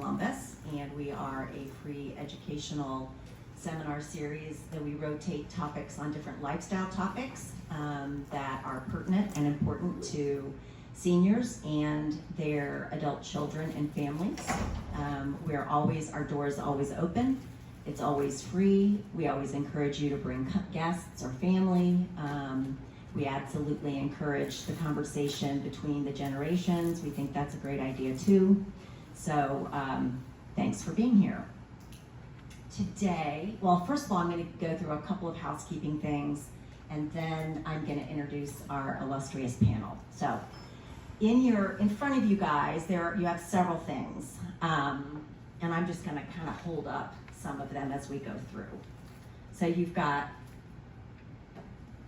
Columbus, and we are a free educational seminar series that we rotate topics on different lifestyle topics that are pertinent and important to seniors and their adult children and families. Our door is always open. It's always free. We always encourage you to bring guests or family. We absolutely encourage the conversation between the generations. We think that's a great idea too. So thanks for being here. Today, well, first of all, I'm going to go through a couple of housekeeping things, and then I'm going to introduce our illustrious panel. So in front of you guys, you have several things, and I'm just going to kind of hold up some of them as we go through. So you've got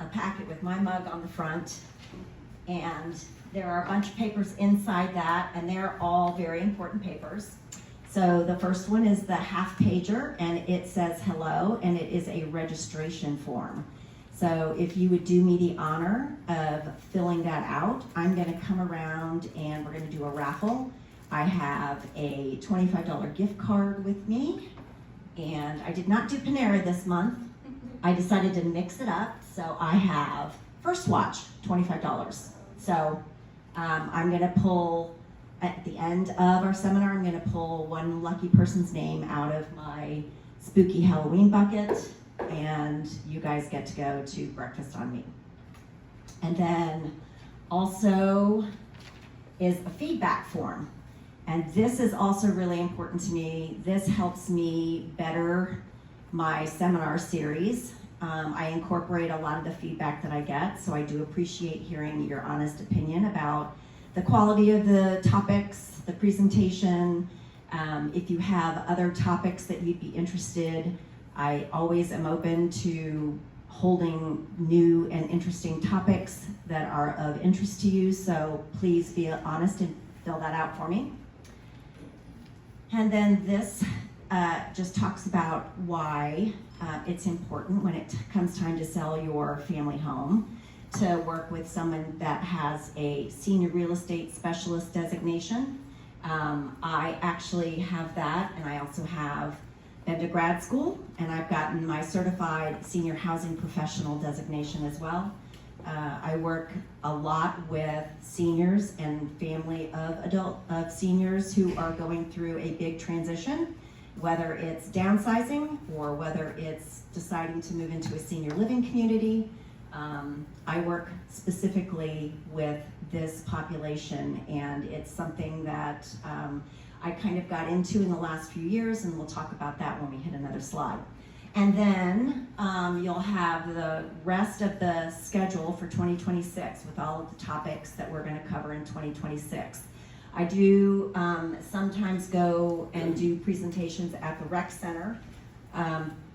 a packet with my mug on the front, and there are a bunch of papers inside that, and they're all very important papers. So the first one is the half pager, and it says hello, and it is a registration form. So if you would do me the honor of filling that out, I'm going to come around and we're going to do a raffle. I have a $25 gift card with me, and I did not do Panera this month. I decided to mix it up, so I have First Watch, $25. So I'm going to pull, at the end of our seminar, I'm going to pull one lucky person's name out of my spooky Halloween bucket, and you guys get to go to Breakfast on Me. And then also is a feedback form. And this is also really important to me. This helps me better my seminar series. I incorporate a lot of the feedback that I get, so I do appreciate hearing your honest opinion about the quality of the topics, the presentation. If you have other topics that you'd be interested, I always am open to holding new and interesting topics that are of interest to you, so please be honest and fill that out for me. And then this just talks about why it's important when it comes time to sell your family home to work with someone that has a senior real estate specialist designation. I actually have that, and I also have been to grad school, and I've gotten my certified senior housing professional designation as well. I work a lot with seniors and family of seniors who are going through a big transition, whether it's downsizing or whether it's deciding to move into a senior living community. I work specifically with this population, and it's something that I kind of got into in the last few years, and we'll talk about that when we hit another slide. And then you'll have the rest of the schedule for 2026 with all of the topics that we're going to cover in 2026. I do sometimes go and do presentations at the rec center.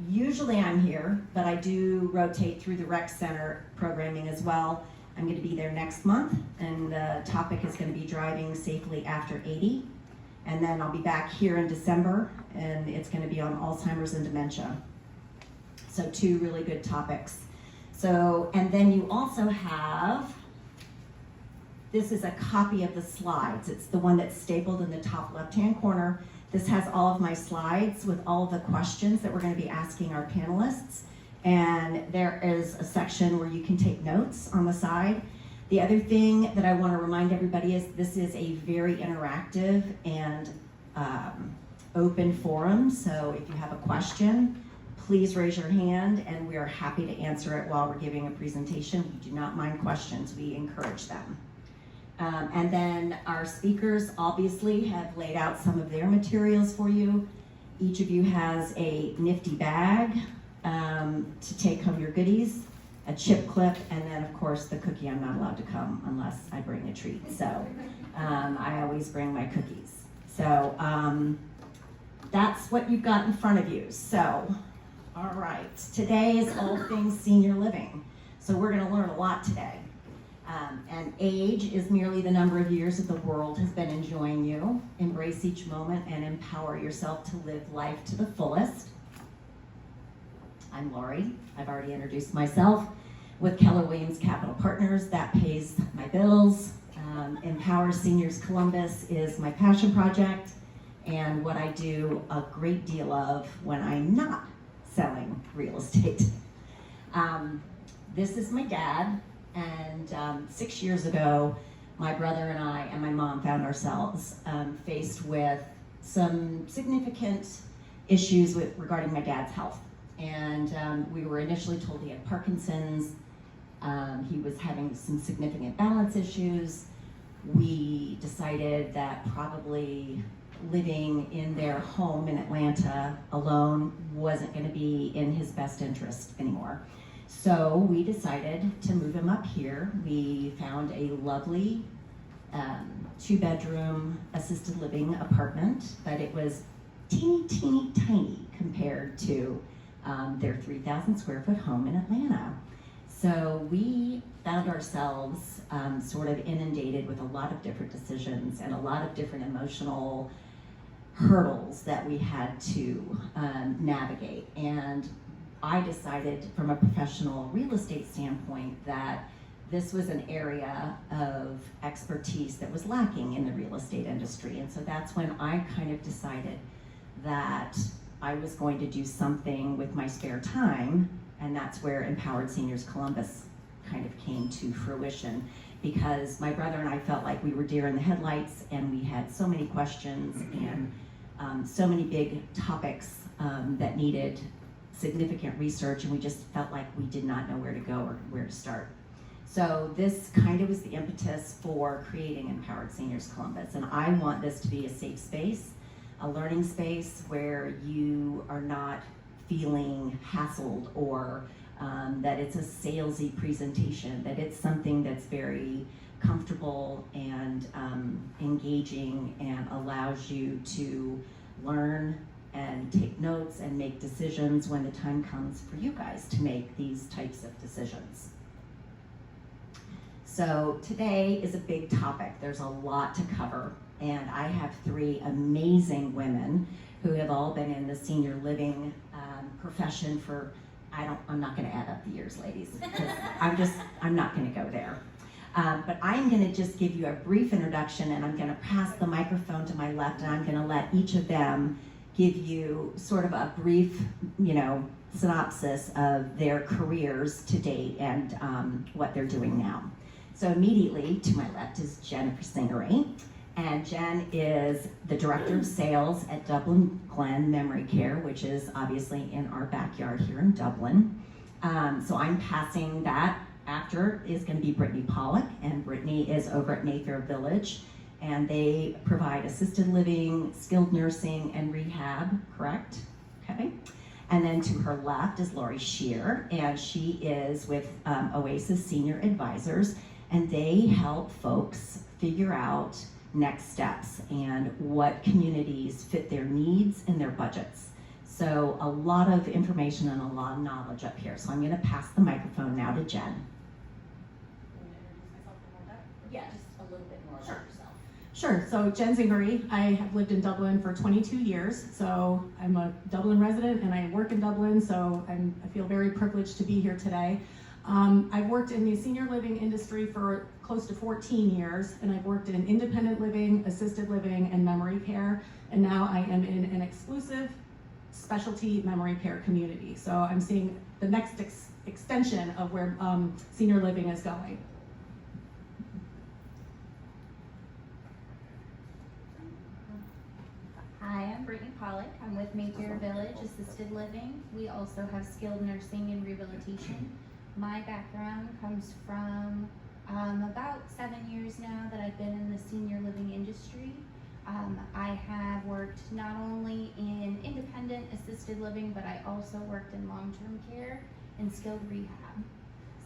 Usually I'm here, but I do rotate through the rec center programming as well. I'm going to be there next month, and the topic is going to be driving safely after 80. And then I'll be back here in December, and it's going to be on Alzheimer's and dementia. So 2 really good topics. So, and then you also have, this is a copy of the slides. It's the one that's stapled in the top left-hand corner. This has all of my slides with all of the questions that we're going to be asking our panelists. And there is a section where you can take notes on the side. The other thing that I want to remind everybody is this is a very interactive and open forum. So if you have a question, please raise your hand, and we are happy to answer it while we're giving a presentation. We do not mind questions. We encourage them. And then our speakers obviously have laid out some of their materials for you. Each of you has a nifty bag to take home your goodies, a chip clip, and then of course the cookie. I'm not allowed to come unless I bring a treat. So I always bring my cookies. So that's what you've got in front of you. So, all right, today is all things senior living. So we're gonna learn a lot today. And age is merely the number of years that the world has been enjoying you. Embrace each moment and empower yourself to live life to the fullest. I'm Lori. I've already introduced myself. With Keller Williams Capital Partners, that pays my bills. Empower Seniors Columbus is my passion project. and what I do a great deal of when I'm not selling real estate. This is my dad, and 6 years ago, my brother and I and my mom found ourselves faced with some significant issues regarding my dad's health. And we were initially told he had Parkinson's. He was having some significant balance issues. We decided that probably living in their home in Atlanta alone wasn't going to be in his best interest anymore. So we decided to move him up here. We found a lovely 2-bedroom assisted living apartment, but it was teeny tiny compared to their 3,000 square foot home in Atlanta. So we found ourselves sort of inundated with a lot of different decisions and a lot of different emotional hurdles that we had to navigate. And I decided from a professional real estate standpoint that this was an area of expertise that was lacking in the real estate industry. And so that's when I kind of decided that I was going to do something with my spare time, and that's where Empowered Seniors Columbus kind of came to fruition, because my brother and I felt like we were deer in the headlights, and we had so many questions and so many big topics that needed significant research, and we just felt like we did not know where to go or where to start. So this kind of was the impetus for creating Empowered Seniors Columbus, and I want this to be a safe space, a learning space where you are not feeling hassled or that it's a salesy presentation, that it's something that's very comfortable and engaging and allows you to learn and take notes and make decisions when the time comes for you guys to make these types of decisions. So today is a big topic. There's a lot to cover, and I have 3 amazing women who have all been in the senior living profession for, I'm not gonna add up the years, ladies, because I'm not gonna go there. But I'm gonna just give you a brief introduction, and I'm gonna pass the microphone to my left, and I'm gonna let each of them give you sort of a brief, synopsis of their careers to date and what they're doing now. So immediately to my left is Jennifer Singery, and Jen is the Director of Sales at Dublin Glen Memory Care, which is obviously in our backyard here in Dublin. So I'm passing that. After is going to be Brittany Pollock, and Brittany is over at Mayfair Village, and they provide assisted living, skilled nursing, and rehab, correct? Okay. And then to her left is Lori Shear, and she is with Oasis Senior Advisors, and they help folks figure out next steps and what communities fit their needs and their budgets. So a lot of information and a lot of knowledge up here. So I'm going to pass the microphone now to Jen. Yeah, just a little bit more about yourself. Sure, so Jen Singery. I have lived in Dublin for 22 years, so I'm a Dublin resident and I work in Dublin, so I feel very privileged to be here today. I've worked in the senior living industry for close to 14 years, and I've worked in independent living, assisted living, and memory care, and now I am in an exclusive specialty memory care community. So I'm seeing the next extension of where senior living is going. Hi, I'm Brittany Pollock. I'm with Mayfair Village Assisted Living. We also have skilled nursing and rehabilitation. My background comes from about 7 years now that I've been in the senior living industry. I have worked not only in independent assisted living, but I also worked in long-term care and skilled rehab.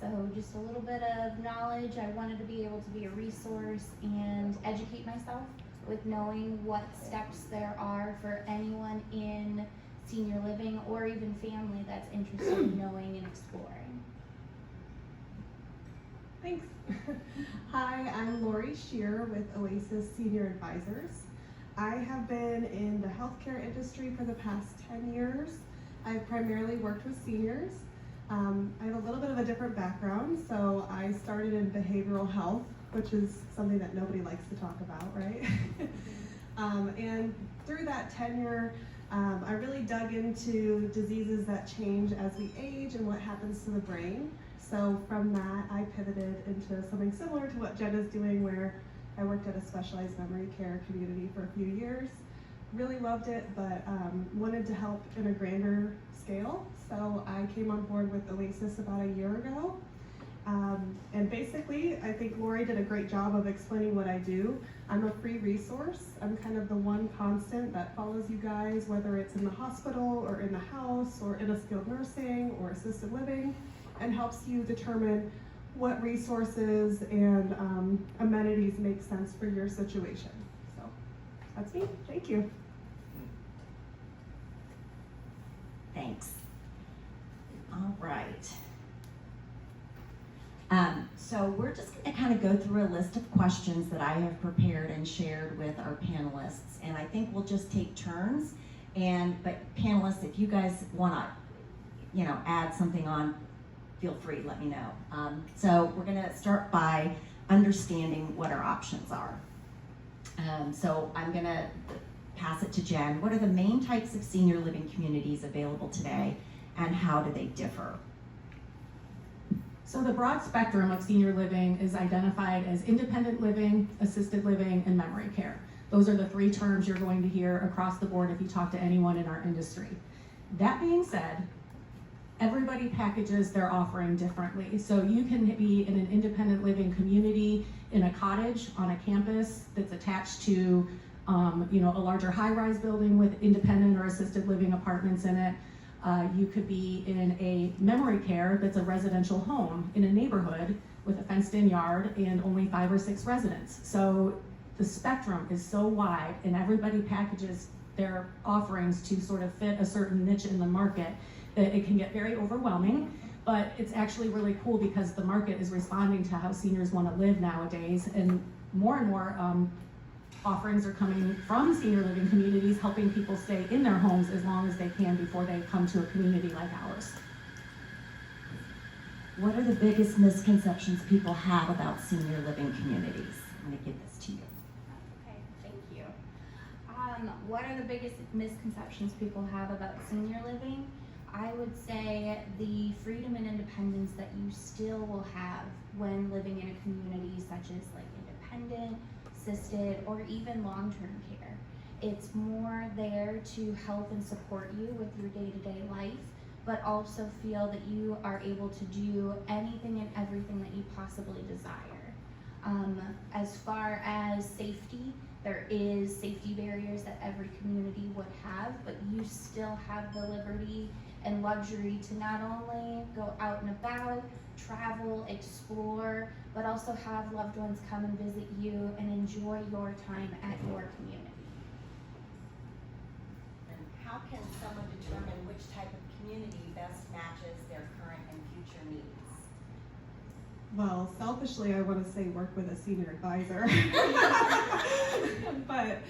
So just a little bit of knowledge. I wanted to be able to be a resource and educate myself with knowing what steps there are for anyone in senior living or even family that's interested in knowing and exploring. Thanks. Hi, I'm Lori Shear with Oasis Senior Advisors. I have been in the healthcare industry for the past 10 years. I've primarily worked with seniors. I have a little bit of a different background, so I started in behavioral health, which is something that nobody likes to talk about, right? And through that tenure, I really dug into diseases that change as we age and what happens to the brain. So from that, I pivoted into something similar to what Jen is doing, where I worked at a specialized memory care community for a few years. Really loved it, but wanted to help in a grander scale. So I came on board with Oasis about a year ago. And basically, I think Lori did a great job of explaining what I do. I'm a free resource. I'm kind of the one constant that follows you guys, whether it's in the hospital or in the house or in a skilled nursing or assisted living, and helps you determine what resources and amenities make sense for your situation. So that's me. Thank you. Thanks. All right. So we're just going to kind of go through a list of questions that I have prepared and shared with our panelists, and I think we'll just take turns. But panelists, if you guys want to, add something on, feel free. Let me know. So we're going to start by understanding what our options are. So I'm going to pass it to Jen. What are the main types of senior living communities available today, and how do they differ? So the broad spectrum of senior living is identified as independent living, assisted living, and memory care. Those are the three terms you're going to hear across the board if you talk to anyone in our industry. That being said, everybody packages their offering differently. So you can be in an independent living community in a cottage on a campus that's attached to a larger high-rise building with independent or assisted living apartments in it. You could be in a memory care that's a residential home in a neighborhood with a fenced-in yard and only 5 or 6 residents. So the spectrum is so wide, and everybody packages their offerings to sort of fit a certain niche in the market that it can get very overwhelming. But it's actually really cool because the market is responding to how seniors want to live nowadays, and more offerings are coming from senior living communities, helping people stay in their homes as long as they can before they come to a community like ours. What are the biggest misconceptions people have about senior living communities? I'm going to give this to you. Okay, thank you. What are the biggest misconceptions people have about senior living? I would say the freedom and independence that you still will have when living in a community such as like independent, assisted, or even long-term care. It's more there to help and support you with your day-to-day life, but also feel that you are able to do anything and everything that you possibly desire. As far as safety, there is safety barriers that every community would have, but you still have the liberty and luxury to not only go out and about, travel, explore, but also have loved ones come and visit you and enjoy your time at your community. And how can someone determine which type of community best matches their current and future needs? Well, selfishly, I want to say work with a senior advisor. But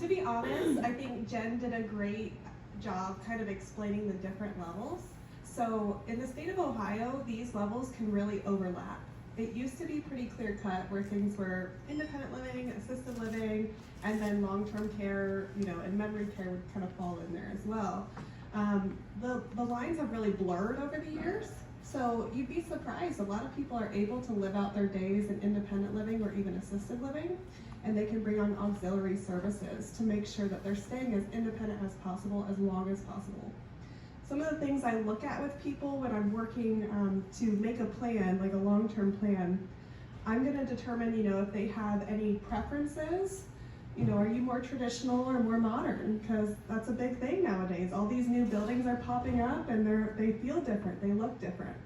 to be honest, I think Jen did a great job kind of explaining the different levels. So in the state of Ohio, these levels can really overlap. It used to be pretty clear cut where things were independent living, assisted living, and then long-term care, and memory care would kind of fall in there as well. The lines have really blurred over the years. So you'd be surprised, a lot of people are able to live out their days in independent living or even assisted living, and they can bring on auxiliary services to make sure that they're staying as independent as possible, as long as possible. Some of the things I look at with people when I'm working to make a plan, like a long-term plan, I'm gonna determine, if they have any preferences. Are you more traditional or more modern? Because that's a big thing nowadays. All these new buildings are popping up and they feel different, they look different.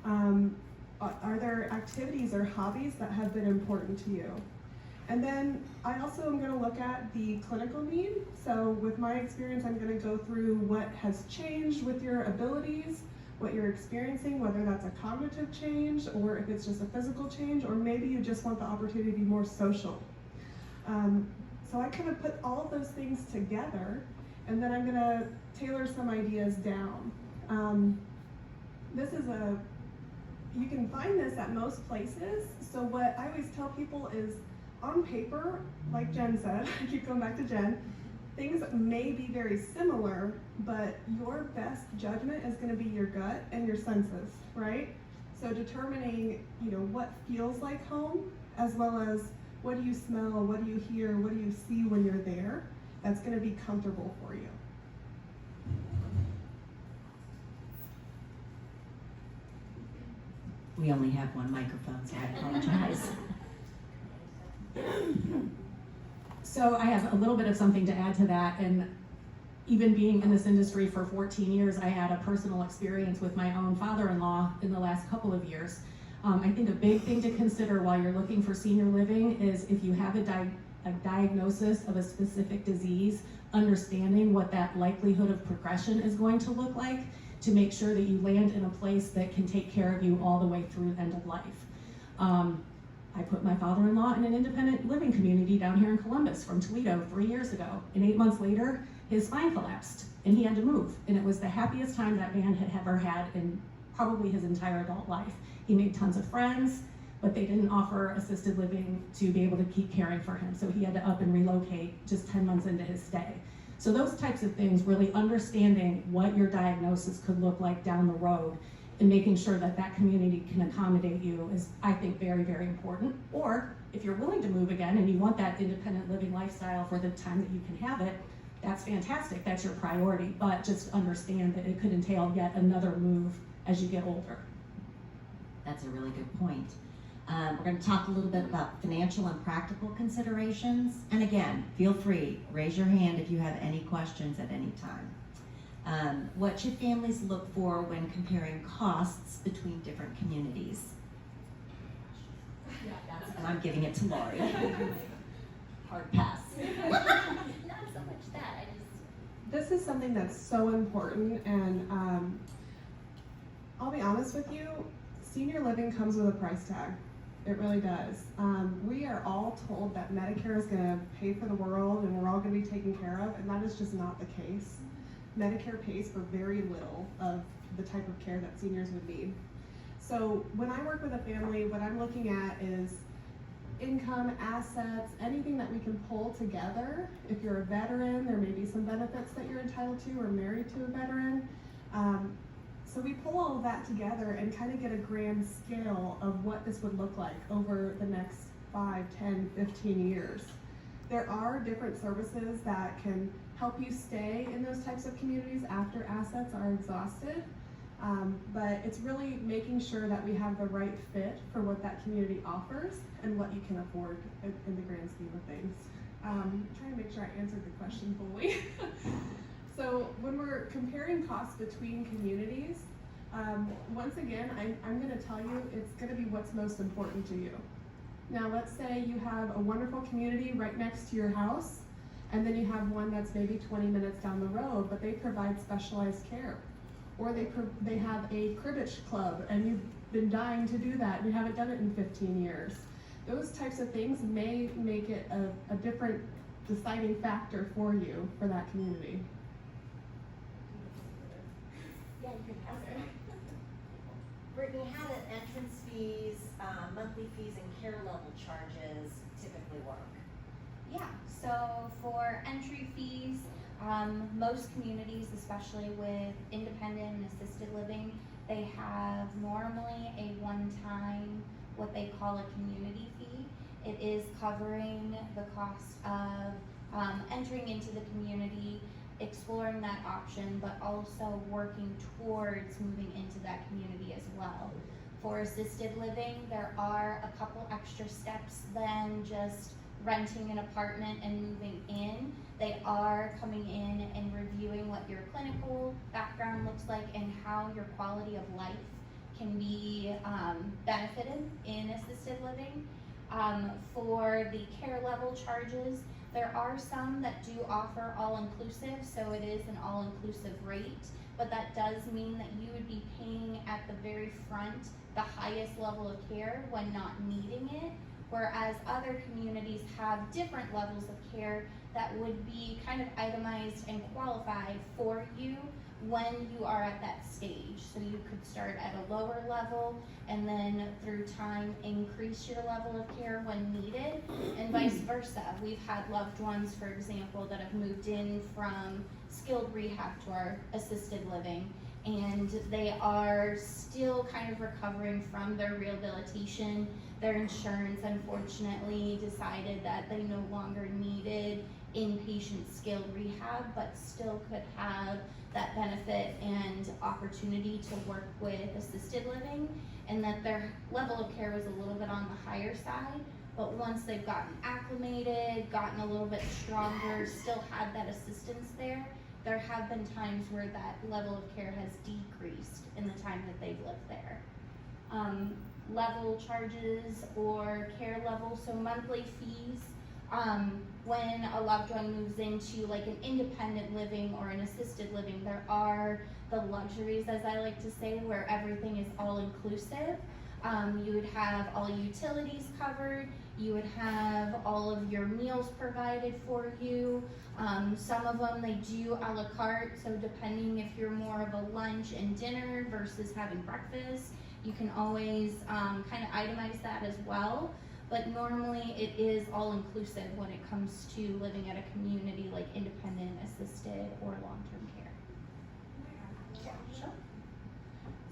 Are there activities or hobbies that have been important to you? And then I also am going to look at the clinical need. So with my experience, I'm going to go through what has changed with your abilities, what you're experiencing, whether that's a cognitive change or if it's just a physical change, or maybe you just want the opportunity to be more social. So I kind of put all of those things together, and then I'm going to tailor some ideas down. You can find this at most places. So what I always tell people is, on paper, like Jen said, I keep going back to Jen, things may be very similar, but your best judgment is going to be your gut and your senses, right? So determining, what feels like home, as well as what do you smell, what do you hear, what do you see when you're there, that's going to be comfortable for you. We only have one microphone, so I apologize. So I have a little bit of something to add to that, and even being in this industry for 14 years, I had a personal experience with my own father-in-law in the last couple of years. I think a big thing to consider while you're looking for senior living is if you have a diagnosis of a specific disease, understanding what that likelihood of progression is going to look like to make sure that you land in a place that can take care of you all the way through end of life. I put my father-in-law in an independent living community down here in Columbus from Toledo 3 years ago, and 8 months later, his spine collapsed and he had to move. And it was the happiest time that man had ever had in probably his entire adult life. He made tons of friends, but they didn't offer assisted living to be able to keep caring for him. So he had to up and relocate just 10 months into his stay. So those types of things, really understanding what your diagnosis could look like down the road and making sure that that community can accommodate you is, I think, very, very important. Or if you're willing to move again and you want that independent living lifestyle for the time that you can have it, that's fantastic, that's your priority, but just understand that it could entail yet another move as you get older. That's a really good point. We're going to talk a little bit about financial and practical considerations. And again, feel free, raise your hand if you have any questions at any time. What should families look for when comparing costs between different communities? And I'm giving it to Lori. Hard pass. Not so much that, This is something that's so important, and I'll be honest with you, senior living comes with a price tag. It really does. We are all told that Medicare is going to pay for the world and we're all going to be taken care of, and that is just not the case. Medicare pays for very little of the type of care that seniors would need. So when I work with a family, what I'm looking at is income, assets, anything that we can pull together. If you're a veteran, there may be some benefits that you're entitled to, or married to a veteran. So we pull all of that together and kind of get a grand scale of what this would look like over the next 5, 10, 15 years. There are different services that can help you stay in those types of communities after assets are exhausted. But it's really making sure that we have the right fit for what that community offers and what you can afford in the grand scheme of things. I'm trying to make sure I answered the question fully. So when we're comparing costs between communities, once again, I'm going to tell you it's going to be what's most important to you. Now let's say you have a wonderful community right next to your house, and then you have one that's maybe 20 minutes down the road, but they provide specialized care. Or they have a cribbage club, and you've been dying to do that, and you haven't done it in 15 years. Those types of things may make it a different deciding factor for you for that community. Yeah, you can pass it. Brittany, how do entrance fees, monthly fees, and care level charges typically work? Yeah, so for entry fees, most communities, especially with independent and assisted living, they have normally a one-time, what they call a community fee. It is covering the cost of entering into the community, exploring that option, but also working towards moving into that community as well. For assisted living, there are a couple extra steps than just renting an apartment and moving in. They are coming in and reviewing what your clinical background looks like and how your quality of life can be benefited in assisted living. For the care level charges, there are some that do offer all-inclusive, so it is an all-inclusive rate, but that does mean that you would be paying at the very front the highest level of care when not needing it, whereas other communities have different levels of care that would be kind of itemized and qualified for you when you are at that stage. So you could start at a lower level and then through time increase your level of care when needed, and vice versa. We've had loved ones, for example, that have moved in from skilled rehab to our assisted living, and they are still kind of recovering from their rehabilitation. Their insurance unfortunately decided that they no longer needed inpatient skilled rehab, but still could have that benefit and opportunity to work with assisted living, and that their level of care was a little bit on the higher side. But once they've gotten acclimated, gotten a little bit stronger, still had that assistance there, there have been times where that level of care has decreased in the time that they've lived there. Level charges or care level, so monthly fees. When a loved one moves into like an independent living or an assisted living, there are the luxuries, as I like to say, where everything is all inclusive. You would have all utilities covered, you would have all of your meals provided for you. Some of them they do a la carte, so depending if you're more of a lunch and dinner versus having breakfast, you can always kind of itemize that as well. But normally it is all inclusive when it comes to living at a community like independent, assisted, or long-term care. Yeah, sure.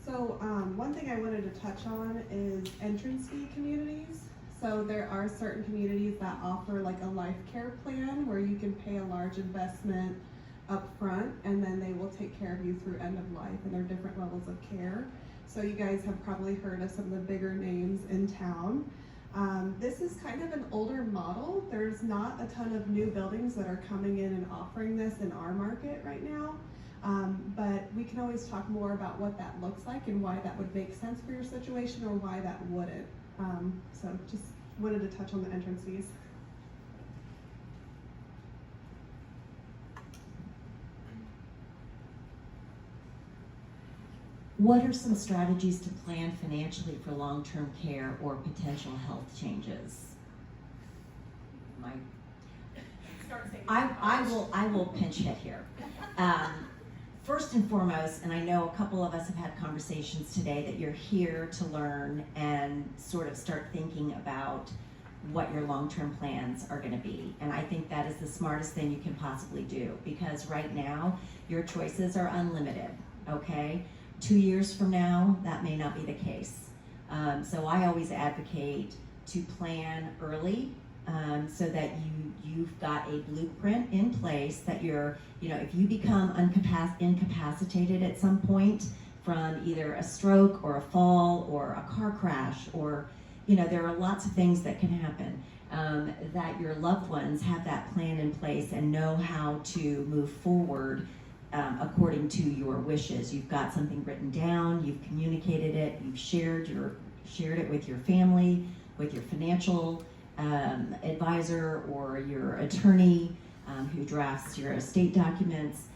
So one thing I wanted to touch on is entrance fee communities. So there are certain communities that offer like a life care plan where you can pay a large investment up front and then they will take care of you through end of life, and there are different levels of care. So you guys have probably heard of some of the bigger names in town. This is kind of an older model. There's not a ton of new buildings that are coming in and offering this in our market right now. But we can always talk more about what that looks like and why that would make sense for your situation or why that wouldn't. So just wanted to touch on the entrance fees. What are some strategies to plan financially for long-term care or potential health changes? I will pinch hit here. First and foremost, and I know a couple of us have had conversations today that you're here to learn and sort of start thinking about what your long-term plans are going to be. And I think that is the smartest thing you can possibly do, because right now your choices are unlimited, okay? 2 years from now, that may not be the case. So I always advocate to plan early, so that you've got a blueprint in place that if you become incapacitated at some point from either a stroke or a fall or a car crash, or there are lots of things that can happen, that your loved ones have that plan in place and know how to move forward according to your wishes. You've got something written down, you've communicated it, you've shared it with your family, with your financial advisor or your attorney who drafts your estate documents.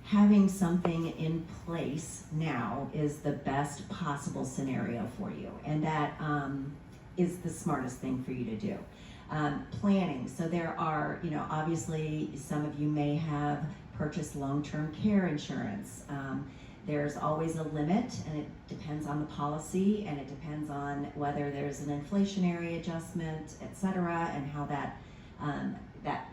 Having something in place now is the best possible scenario for you, and that is the smartest thing for you to do. Planning, so there are, obviously some of you may have purchased long-term care insurance. There's always a limit, and it depends on the policy, and it depends on whether there's an inflationary adjustment, et cetera, and how that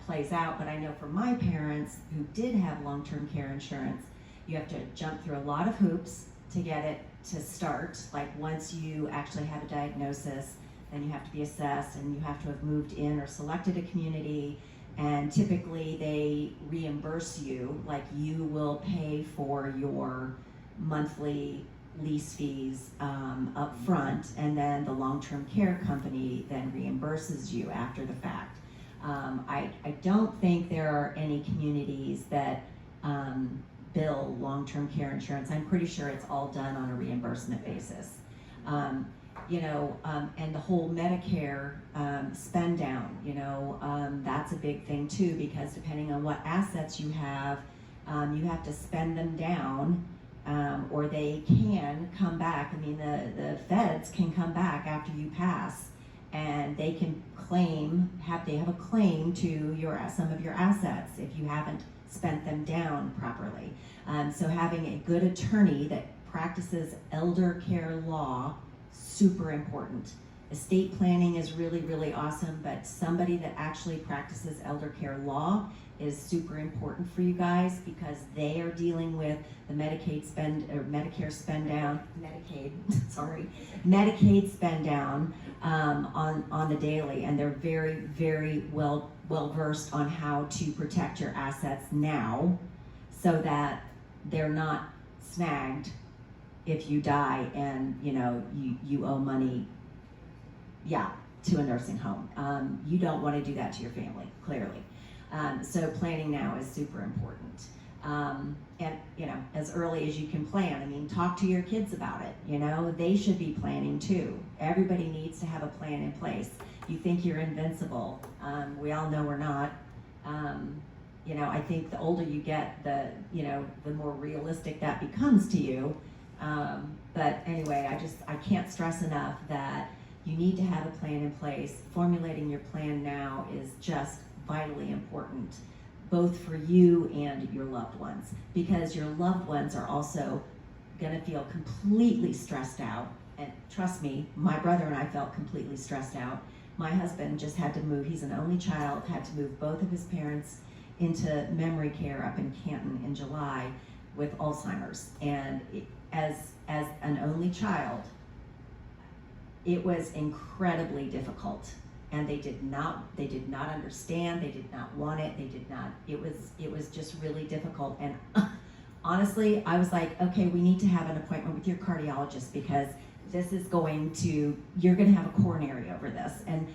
plays out. But I know for my parents who did have long-term care insurance, you have to jump through a lot of hoops to get it to start. Like once you actually have a diagnosis, then you have to be assessed, and you have to have moved in or selected a community. And typically they reimburse you, like you will pay for your monthly lease fees up front, and then the long-term care company then reimburses you after the fact. I don't think there are any communities that bill long-term care insurance. I'm pretty sure it's all done on a reimbursement basis. And the whole Medicare spend down, that's a big thing too, because depending on what assets you have to spend them down, or they can come back. I mean, the feds can come back after you pass and they can they have a claim to some of your assets if you haven't spent them down properly. So having a good attorney that practices elder care law, super important. Estate planning is really, really awesome, but somebody that actually practices elder care law is super important for you guys, because they are dealing with the Medicaid spend down on the daily, and they're very, very well versed on how to protect your assets now, so that they're not snagged if you die and you owe money, to a nursing home. You don't want to do that to your family, clearly. So planning now is super important. And as early as you can plan. I mean, talk to your kids about it. They should be planning too. Everybody needs to have a plan in place. You think you're invincible. We all know we're not. I think the older you get, the more realistic that becomes to you. But anyway, I can't stress enough that you need to have a plan in place. Formulating your plan now is just vitally important, both for you and your loved ones, because your loved ones are also gonna feel completely stressed out. And trust me, my brother and I felt completely stressed out. My husband just had to move, he's an only child, had to move both of his parents into memory care up in Canton in July with Alzheimer's. And as an only child, it was incredibly difficult, and they did not understand, they did not want it, it was just really difficult. And honestly, I was like, okay, we need to have an appointment with your cardiologist, because you're gonna have a coronary over this. And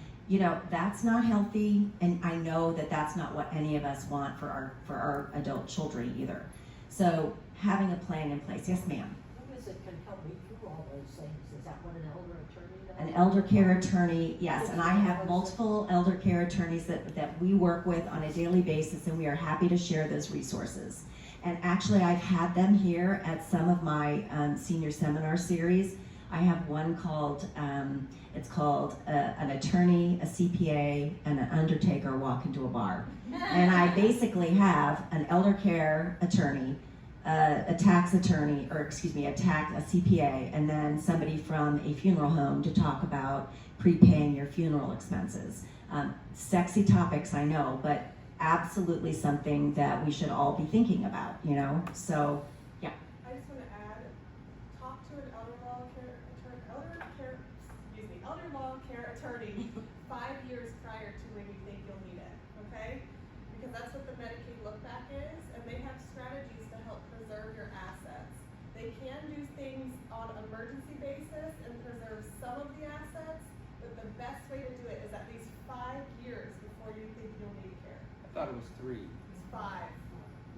that's not healthy, and I know that that's not what any of us want for our adult children either. So having a plan in place. Yes, ma'am. Who is it can help me through all those things? Is that what an elder attorney does? An elder care attorney, yes, and I have multiple elder care attorneys that we work with on a daily basis, and we are happy to share those resources. And actually, I've had them here at some of my senior seminar series. I have one called, it's called An Attorney, a CPA, and an Undertaker Walk into a Bar. And I basically have an elder care attorney, a tax attorney, a CPA, and then somebody from a funeral home to talk about prepaying your funeral expenses. Sexy topics, I know, but absolutely something that we should all be thinking about, So, yeah. I just want to add, talk to an elder law care attorney 5 years prior to when you think you'll need it, okay? Because that's what the Medicaid look back is, and they have strategies to help preserve your assets. They can do things on an emergency basis and preserve some of the assets, but the best way to do it is at least 5 years before you think you'll need care. I thought it was 3. It's 5.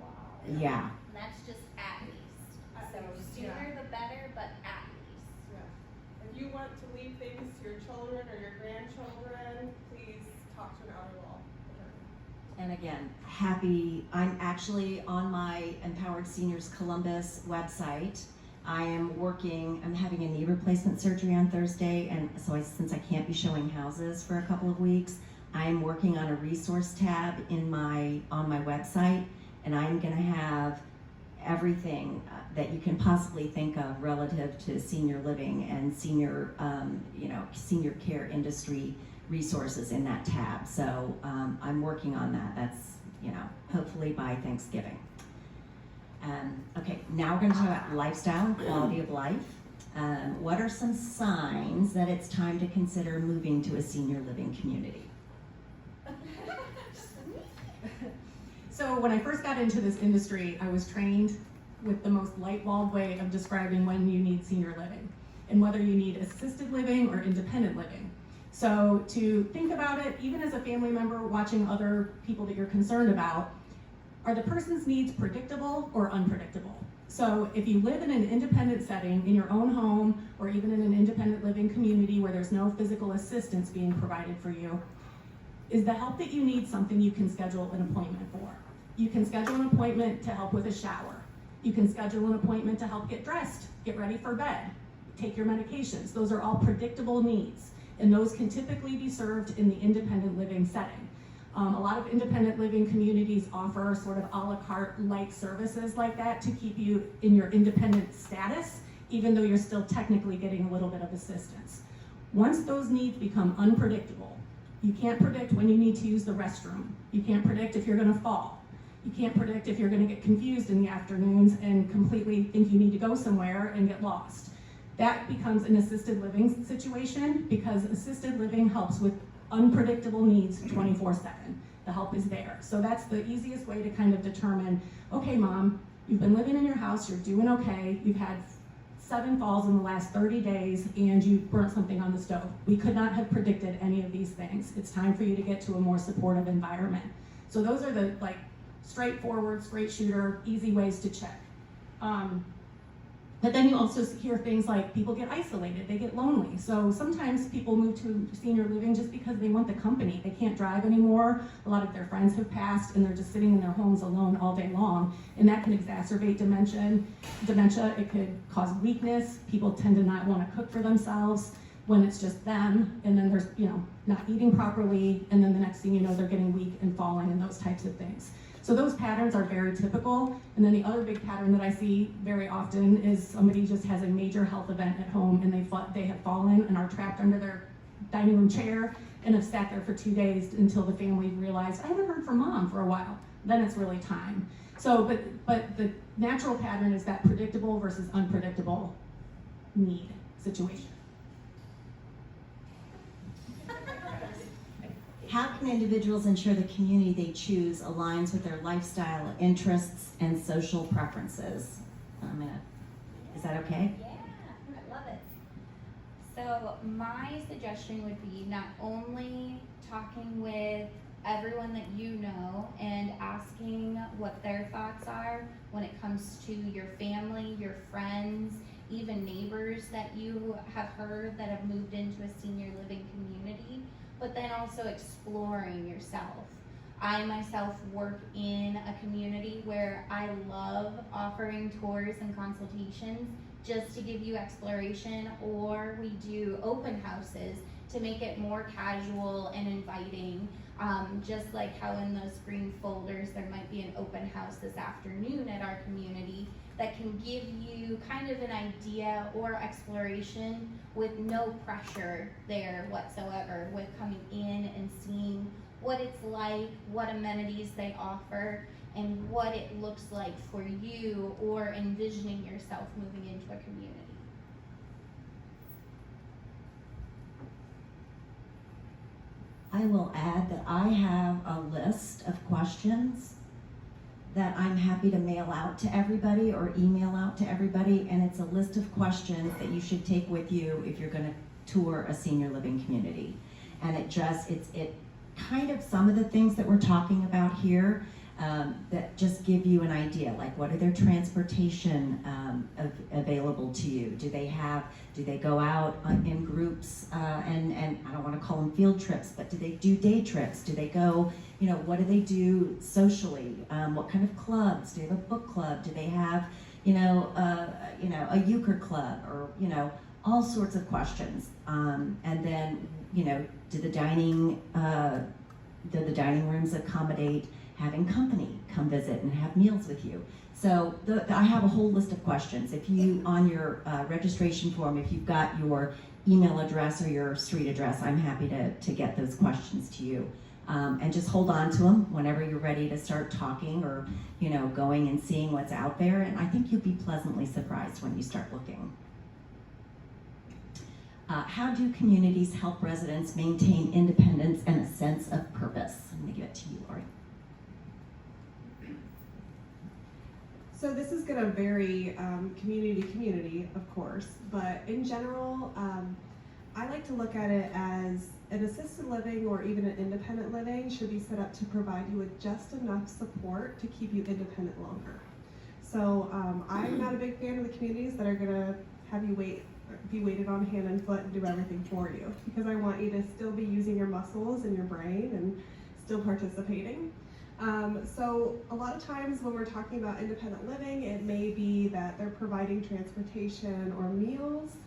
Wow. Yeah. That's just at least. At So least, sooner yeah. the better, but at least. Yeah. If you want to leave things to your children or your grandchildren, please talk to an elder law attorney. And again, I'm actually on my Empowered Seniors Columbus website. I'm having a knee replacement surgery on Thursday, and so since I can't be showing houses for a couple of weeks, I'm working on a resource tab on my website, and I'm gonna have everything that you can possibly think of relative to senior living and senior care industry resources in that tab. So I'm working on that. That's, hopefully by Thanksgiving. Okay, now we're going to talk about lifestyle and quality of life. What are some signs that it's time to consider moving to a senior living community? So when I first got into this industry, I was trained with the most light bulb way of describing when you need senior living and whether you need assisted living or independent living. So to think about it, even as a family member watching other people that you're concerned about, are the person's needs predictable or unpredictable? So if you live in an independent setting, in your own home, or even in an independent living community where there's no physical assistance being provided for you, is the help that you need something you can schedule an appointment for? You can schedule an appointment to help with a shower. You can schedule an appointment to help get dressed, get ready for bed, take your medications. Those are all predictable needs. and those can typically be served in the independent living setting. A lot of independent living communities offer sort of a la carte light services like that to keep you in your independent status, even though you're still technically getting a little bit of assistance. Once those needs become unpredictable, you can't predict when you need to use the restroom. You can't predict if you're gonna fall. You can't predict if you're gonna get confused in the afternoons and completely think you need to go somewhere and get lost. That becomes an assisted living situation, because assisted living helps with unpredictable needs 24/7. The help is there. So that's the easiest way to kind of determine, okay, mom, you've been living in your house, you're doing okay, you've had 7 falls in the last 30 days, and you burnt something on the stove. We could not have predicted any of these things. It's time for you to get to a more supportive environment. So those are the straightforward, straight shooter, easy ways to check. But then you also hear things like people get isolated, they get lonely. So sometimes people move to senior living just because they want the company. They can't drive anymore. A lot of their friends have passed and they're just sitting in their homes alone all day long. And that can exacerbate dementia. It could cause weakness. People tend to not want to cook for themselves when it's just them. And then there's, not eating properly. And then the next thing you know, they're getting weak and falling and those types of things. So those patterns are very typical. And then the other big pattern that I see very often is somebody just has a major health event at home and they have fallen and are trapped under their dining room chair and have sat there for 2 days until the family realized, I haven't heard from mom for a while. Then it's really time. So, but the natural pattern is that predictable versus unpredictable need situation. How can individuals ensure the community they choose aligns with their lifestyle, interests, and social preferences? Is that okay? Yeah, I love it. So my suggestion would be not only talking with everyone that you know and asking what their thoughts are when it comes to your family, your friends, even neighbors that you have heard that have moved into a senior living community, but then also exploring yourself. I myself work in a community where I love offering tours and consultations just to give you exploration, or we do open houses to make it more casual and inviting. Just like how in those green folders there might be an open house this afternoon at our community that can give you kind of an idea or exploration with no pressure there whatsoever, with coming in and seeing what it's like, what amenities they offer, and what it looks like for you, or envisioning yourself moving into a community. I will add that I have a list of questions that I'm happy to mail out to everybody or email out to everybody, and it's a list of questions that you should take with you if you're going to tour a senior living community. And it kind of some of the things that we're talking about here that just give you an idea, like what are their transportation available to you? Do they go out in groups and I don't want to call them field trips, but do they do day trips? Do they go, what do they do socially? What kind of clubs? Do they have a book club? Do they have, a euchre club, or, all sorts of questions. And then, do the dining rooms accommodate having company come visit and have meals with you? So I have a whole list of questions. If you, on your registration form, if you've got your email address or your street address, I'm happy to get those questions to you. And just hold on to them whenever you're ready to start talking or, going and seeing what's out there. And I think you'll be pleasantly surprised when you start looking. How do communities help residents maintain independence and a sense of purpose? I'm gonna give it to you, Lori. So this is going to vary community to community, of course, but in general, I like to look at it as an assisted living or even an independent living should be set up to provide you with just enough support to keep you independent longer. So I'm not a big fan of the communities that are going to have you be weighted on hand and foot and do everything for you, because I want you to still be using your muscles and your brain and still participating. So a lot of times when we're talking about independent living, it may be that they're providing transportation or meals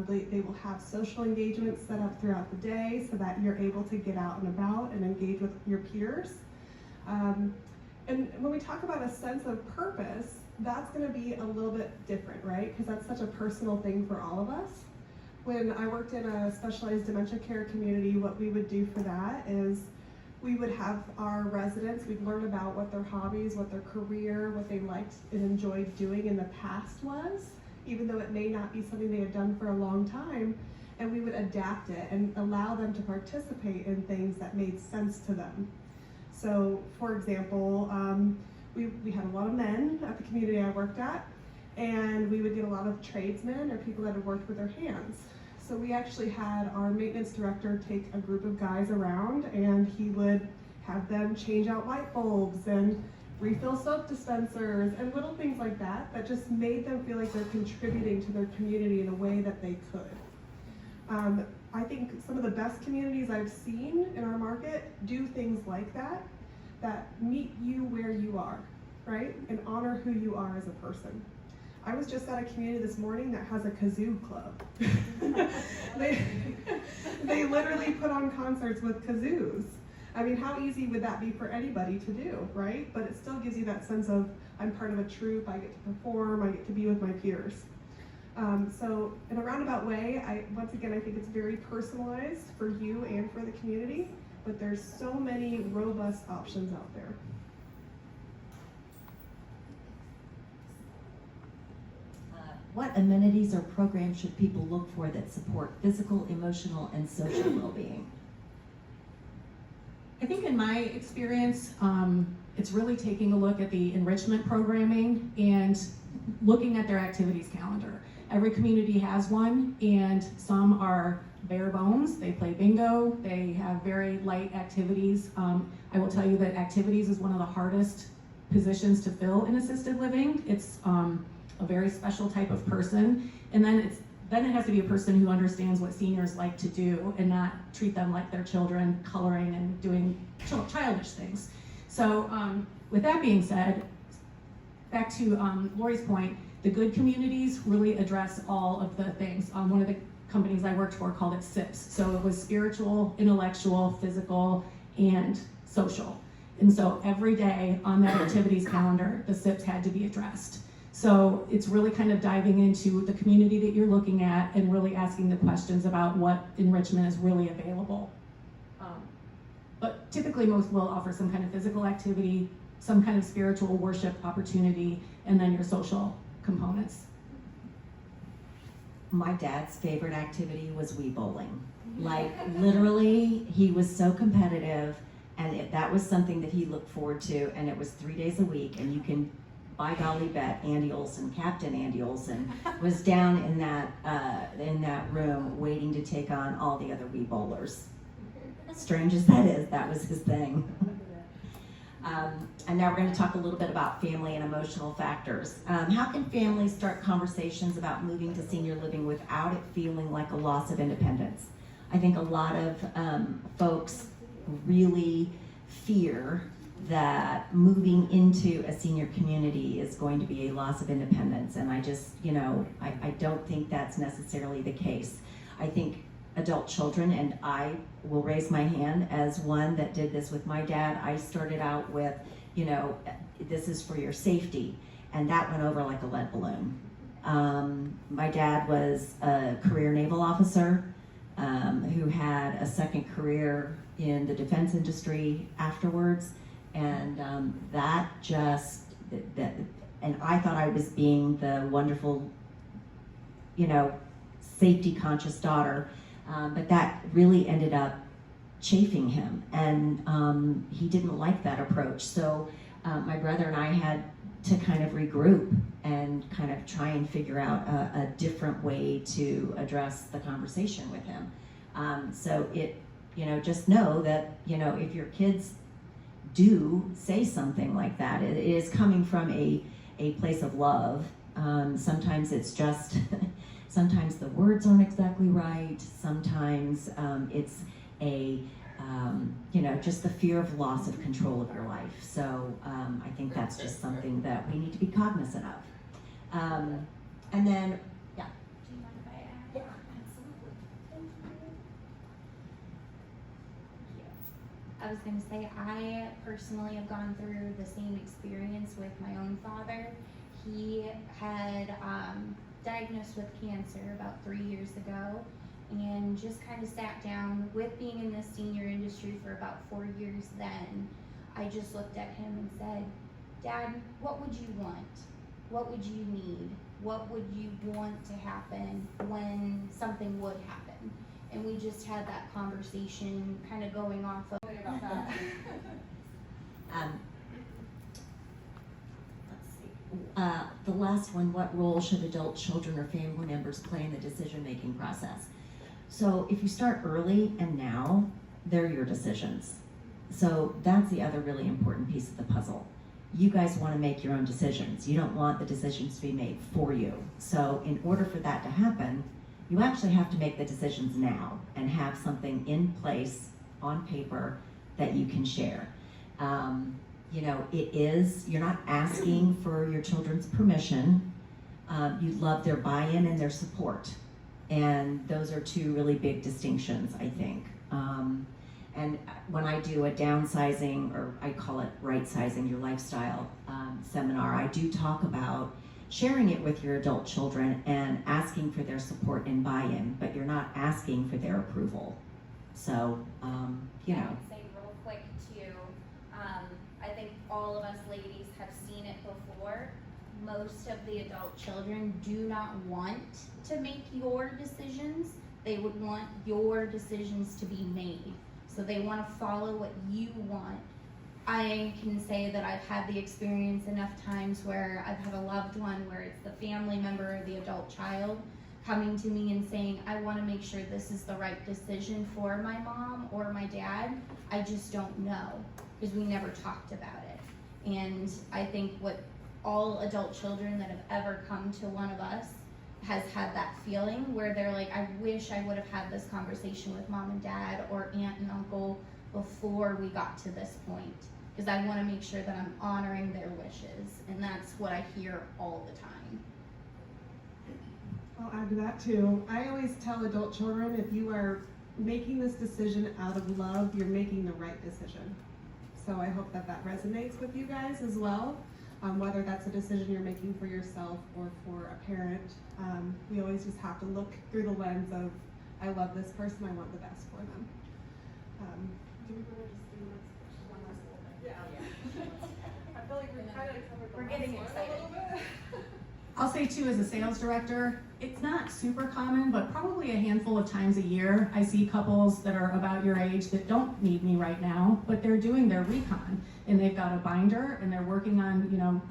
They will have social engagements set up throughout the day so that you're able to get out and about and engage with your peers. And when we talk about a sense of purpose, that's going to be a little bit different, right? Because that's such a personal thing for all of us. When I worked in a specialized dementia care community, what we would do for that is we would have our residents, we'd learn about what their hobbies, what their career, what they liked and enjoyed doing in the past was, even though it may not be something they had done for a long time, and we would adapt it and allow them to participate in things that made sense to them. So, for example, we had a lot of men at the community I worked at, and we would get a lot of tradesmen or people that had worked with their hands. So we actually had our maintenance director take a group of guys around, and he would have them change out light bulbs and refill soap dispensers and little things like that that just made them feel like they're contributing to their community in a way that they could. I think some of the best communities I've seen in our market do things like that, that meet you where you are, right? And honor who you are as a person. I was just at a community this morning that has a kazoo club. They literally put on concerts with kazoos. I mean, how easy would that be for anybody to do, right? But it still gives you that sense of, I'm part of a troupe, I get to perform, I get to be with my peers. So in a roundabout way, once again, I think it's very personalized for you and for the community, but there's so many robust options out there. What amenities or programs should people look for that support physical, emotional, and social well-being? I think in my experience, it's really taking a look at the enrichment programming and looking at their activities calendar. Every community has one, and some are bare bones. They play bingo, they have very light activities. I will tell you that activities is one of the hardest positions to fill in assisted living. It's a very special type of person, and then it has to be a person who understands what seniors like to do and not treat them like they're children coloring and doing childish things. So with that being said, back to Lori's point, the good communities really address all of the things. One of the companies I worked for called it SIPs. So it was spiritual, intellectual, physical, and social. And so every day on that activities calendar, the SIPs had to be addressed. So it's really kind of diving into the community that you're looking at and really asking the questions about what enrichment is really available. But typically most will offer some kind of physical activity, some kind of spiritual worship opportunity, and then your social components. My dad's favorite activity was Wii bowling. Like literally, he was so competitive, and that was something that he looked forward to, and it was 3 days a week, and you can, by golly bet, Andy Olson, Captain Andy Olson, was down in that room waiting to take on all the other Wii bowlers. Strange as that is, that was his thing. And now we're going to talk a little bit about family and emotional factors. How can families start conversations about moving to senior living without it feeling like a loss of independence? I think a lot of folks really fear that moving into a senior community is going to be a loss of independence, and I just, I don't think that's necessarily the case. I think adult children, and I will raise my hand as one that did this with my dad. I started out with, this is for your safety, and that went over like a lead balloon. My dad was a career naval officer who had a second career in the defense industry afterwards, and and I thought I was being the wonderful, safety conscious daughter. But that really ended up chafing him, and he didn't like that approach. So my brother and I had to kind of regroup and kind of try and figure out a different way to address the conversation with him. So just know that, if your kids do say something like that, it is coming from a place of love. Sometimes it's just sometimes the words aren't exactly right. Sometimes it's just the fear of loss of control of your life. So I think that's just something that we need to be cognizant of. And then, yeah. Do you mind if I add? I was gonna say, I personally have gone through the same experience with my own father. He had diagnosed with cancer about 3 years ago, and just kind of sat down with being in the senior industry for about 4 years then. I just looked at him and said, Dad, what would you want? What would you need? What would you want to happen when something would happen? And we just had that conversation kind of going off of Let's see. The last one, what role should adult children or family members play in the decision-making process? So if you start early and now, they're your decisions. So that's the other really important piece of the puzzle. You guys want to make your own decisions. You don't want the decisions to be made for you. So in order for that to happen, you actually have to make the decisions now and have something in place on paper that you can share. You know, you're not asking for your children's permission. You love their buy-in and their support. And those are two really big distinctions, I think. And when I do a downsizing, or I call it right-sizing your lifestyle seminar, I do talk about sharing it with your adult children and asking for their support and buy-in, but you're not asking for their approval. So, you I know. would say real quick too, I think all of us ladies have seen it before. Most of the adult children do not want to make your decisions. They would want your decisions to be made. So they want to follow what you want. I can say that I've had the experience enough times where I've had a loved one where it's the family member or the adult child coming to me and saying, I want to make sure this is the right decision for my mom or my dad. I just don't know, because we never talked about it. And I think what all adult children that have ever come to one of us has had that feeling where they're like, I wish I would have had this conversation with mom and dad or aunt and uncle before we got to this point, because I want to make sure that I'm honoring their wishes, and that's what I hear all the time. I'll add to that too. I always tell adult children, if you are making this decision out of love, you're making the right decision. So I hope that that resonates with you guys as well. Whether that's a decision you're making for yourself or for a parent, we always just have to look through the lens of, I love this person, I want the best for them. Do we want to just do one last little bit? Yeah. I feel like we're kind of covered. We're getting excited. A little bit. I'll say too, as a sales director, it's not super common, but probably a handful of times a year, I see couples that are about your age that don't need me right now, but they're doing their recon, and they've got a binder, and they're working on, you know,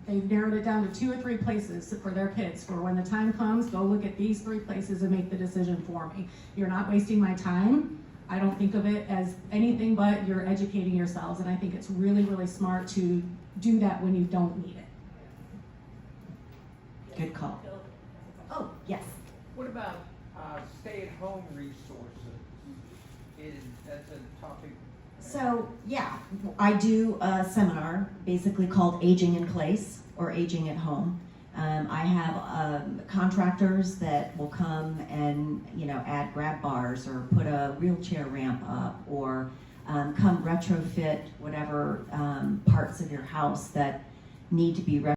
they've narrowed it down to 2 or 3 places for their kids, for when the time comes, go look at these 3 places and make the decision for me. You're not wasting my time. I don't think of it as anything but you're educating yourselves, and I think it's really, really smart to do that when you don't need it. Good call. Oh, yes. What about stay-at-home resources? That's a topic. So, yeah, I do a seminar basically called Aging in Place or Aging at Home. I have contractors that will come and, you know, add grab bars or put a wheelchair ramp up or come retrofit whatever parts of your house that need to be retrofitted